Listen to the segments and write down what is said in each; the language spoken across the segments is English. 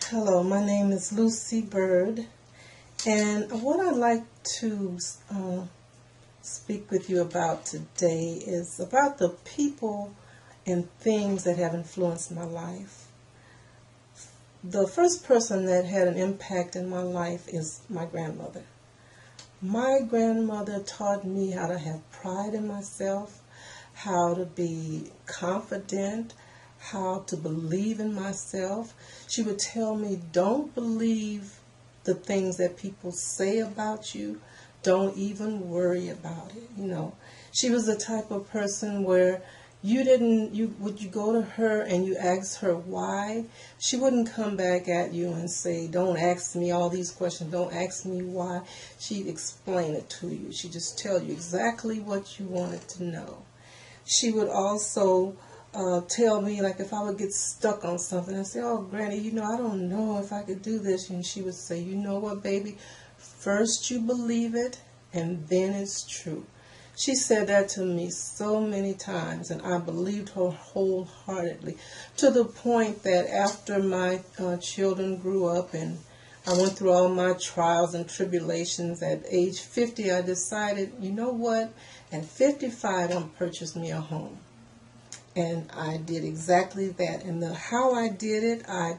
Hello, my name is Lucy Bird, and what I'd like to speak with you about today is about the people and things that have influenced my life. The first person that had an impact in my life is my grandmother. My grandmother taught me how to have pride in myself, how to be confident, how to believe in myself. She would tell me, don't believe the things that people say about you. Don't even worry about it. She was the type of person where would you go to her and you ask her why, she wouldn't come back at you and say, don't ask me all these questions, don't ask me why. She'd explain it to you. She'd just tell you exactly what you wanted to know. She would also tell me, like, if I would get stuck on something, I'd say, oh, Granny, I don't know if I could do this. And she would say, you know what, baby? First you believe it, and then it's true. She said that to me so many times, and I believed her wholeheartedly, to the point that after my children grew up and I went through all my trials and tribulations, at age 50, I decided, you know what? At 55, I'm going to purchase me a home. And I did exactly that. And how I did it, I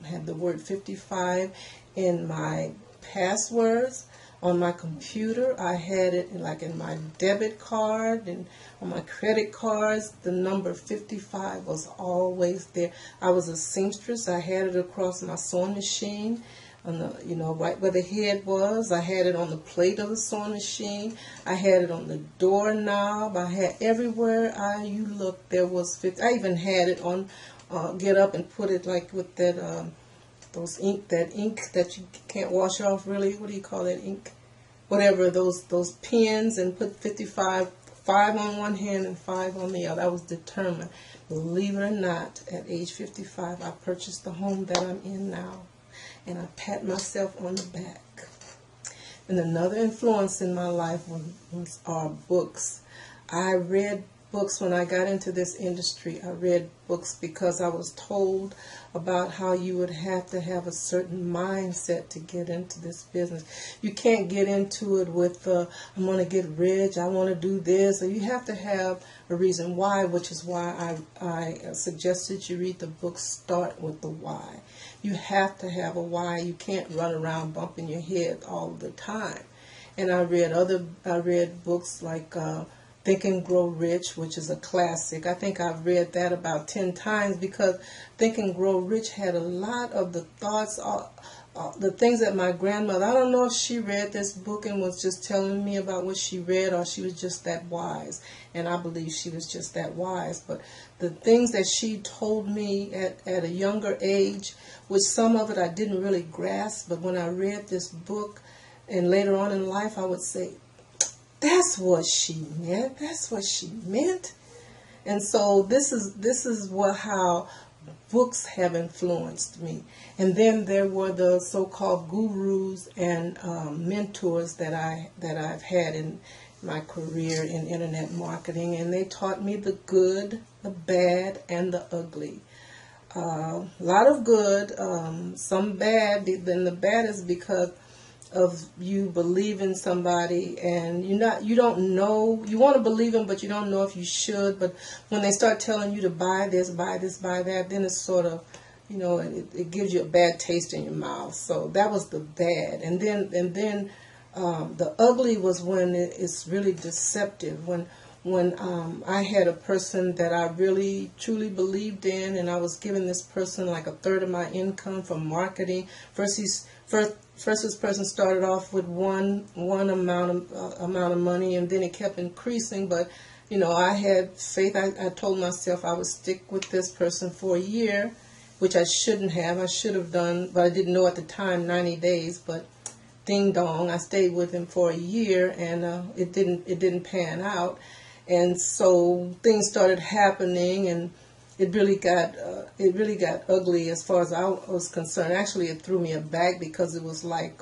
had the word 55 in my passwords. On my computer, I had it in my debit card and on my credit cards. The number 55 was always there. I was a seamstress. I had it across my sewing machine, on the right where the head was. I had it on the plate of the sewing machine. I had it on the doorknob. I had everywhere you looked there was 50. I even had it on get up and put it like with that ink that you can't wash off, really. What do you call that ink? Whatever, those pens, and put 55, 5 on one hand and 5 on the other. I was determined. Believe it or not, at age 55, I purchased the home that I'm in now. And I pat myself on the back. And another influence in my life are books. I read books when I got into this industry. I read books because I was told about how you would have to have a certain mindset to get into this business. You can't get into it with, I'm going to get rich, I want to do this. You have to have a reason why, which is why I suggested you read the book Start with the Why. You have to have a why. You can't run around bumping your head all the time. And I read books like Think and Grow Rich, which is a classic. I think I've read that about 10 times because Think and Grow Rich had a lot of the thoughts, the things that my grandmother, I don't know if she read this book and was just telling me about what she read, or she was just that wise. And I believe she was just that wise. But the things that she told me at a younger age, which some of it I didn't really grasp, but when I read this book and later on in life, I would say, that's what she meant. That's what she meant. And so this is how books have influenced me. And then there were the so-called gurus and mentors that I've had in my career in internet marketing, and they taught me the good, the bad, and the ugly. A lot of good, some bad. Then the bad is because of you believing somebody and you don't know, you want to believe them, but you don't know if you should. But when they start telling you to buy this, buy that, then it's sort of, it gives you a bad taste in your mouth. So that was the bad. And then the ugly was when it's really deceptive. When I had a person that I really truly believed in, and I was giving this person like a third of my income from marketing. First this person started off with one amount of money, and then it kept increasing. But I had faith. I told myself I would stick with this person for a year, which I shouldn't have. I should have done, but I didn't know at the time 90 days. But ding dong, I stayed with him for a year, and it didn't pan out. And so things started happening, and it really got ugly as far as I was concerned. Actually, it threw me aback because it was like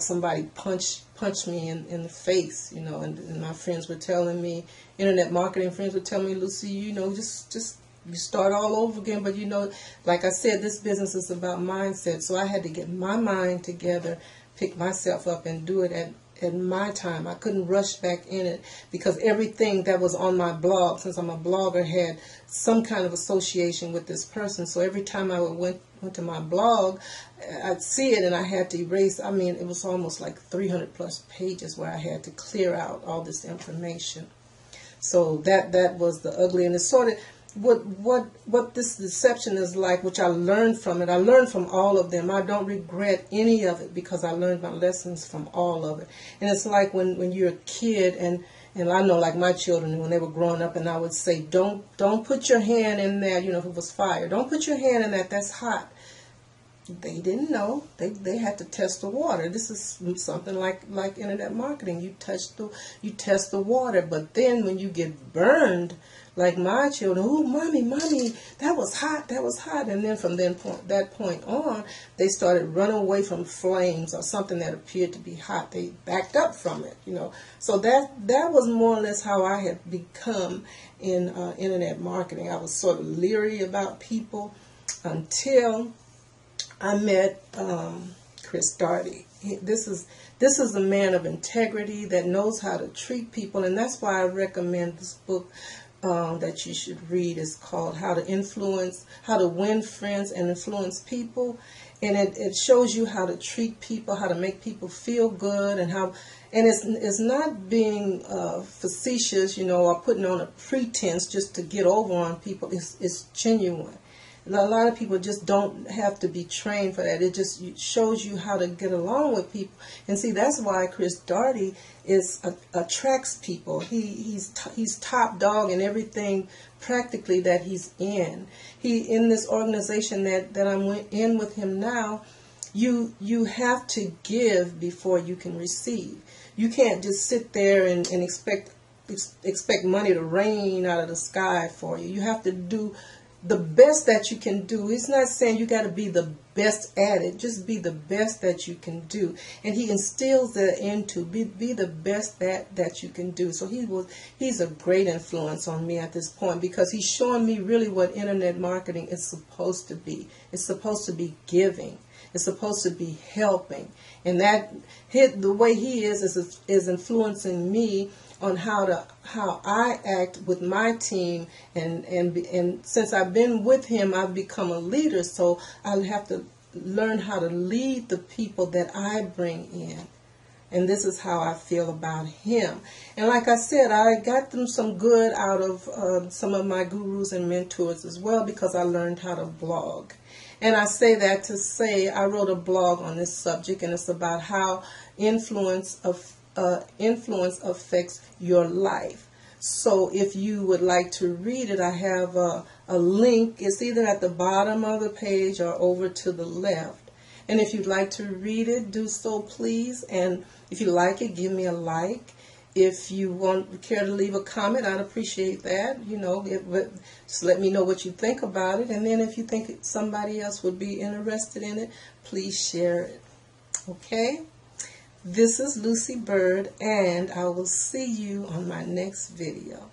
somebody punched me in the face, And my friends were telling me, internet marketing friends were telling me, Lucy, just you start all over again. But you know, like I said, this business is about mindset. So I had to get my mind together, pick myself up, and do it at my time. I couldn't rush back in it because everything that was on my blog, since I'm a blogger, had some kind of association with this person. So every time I went to my blog, I'd see it and I had to erase. I mean, it was almost like 300 plus pages where I had to clear out all this information. So that was the ugly, and it's sort of what this deception is like, which I learned from it. I learned from all of them. I don't regret any of it because I learned my lessons from all of it. And it's like when you're a kid, and I know, like my children, when they were growing up, and I would say, don't put your hand in there, you know, if it was fire. Don't put your hand in that, that's hot. They didn't know. They had to test the water. This is something like internet marketing. You test the water, but then when you get burned, like my children, oh, mommy, that was hot, and then from that point on, they started running away from flames or something that appeared to be hot. They backed up from it, you know. So that was more or less how I had become in internet marketing. I was sort of leery about people until I met Chris Darty. This is a man of integrity that knows how to treat people, and that's why I recommend this book that you should read. It's called How to Win Friends and Influence People, and it shows you how to treat people, how to make people feel good, and it's not being facetious, you know, or putting on a pretense just to get over on people. It's genuine. A lot of people just don't have to be trained for that. It just shows you how to get along with people. And see, that's why Chris Darty attracts people. He's top dog in everything practically that he's in. In this organization that I'm in with him now, you have to give before you can receive. You can't just sit there and expect money to rain out of the sky for you. You have to do the best that you can do. He's not saying you got to be the best at it. Just be the best that you can do. And he instills that into be the best that you can do. So he's a great influence on me at this point, because he's showing me really what internet marketing is supposed to be. It's supposed to be giving. It's supposed to be helping. And the way he is influencing me on how I act with my team, and since I've been with him, I've become a leader, so I have to learn how to lead the people that I bring in. And this is how I feel about him. And like I said, I got them some good out of some of my gurus and mentors as well, because I learned how to blog. And I say that to say I wrote a blog on this subject, and it's about how influence affects your life. So if you would like to read it, I have a link. It's either at the bottom of the page or over to the left. And if you'd like to read it, do so, please. And if you like it, give me a like. If you care to leave a comment, I'd appreciate that. You know, just let me know what you think about it. And then if you think somebody else would be interested in it, please share it. Okay? This is Lucy Bird, and I will see you on my next video.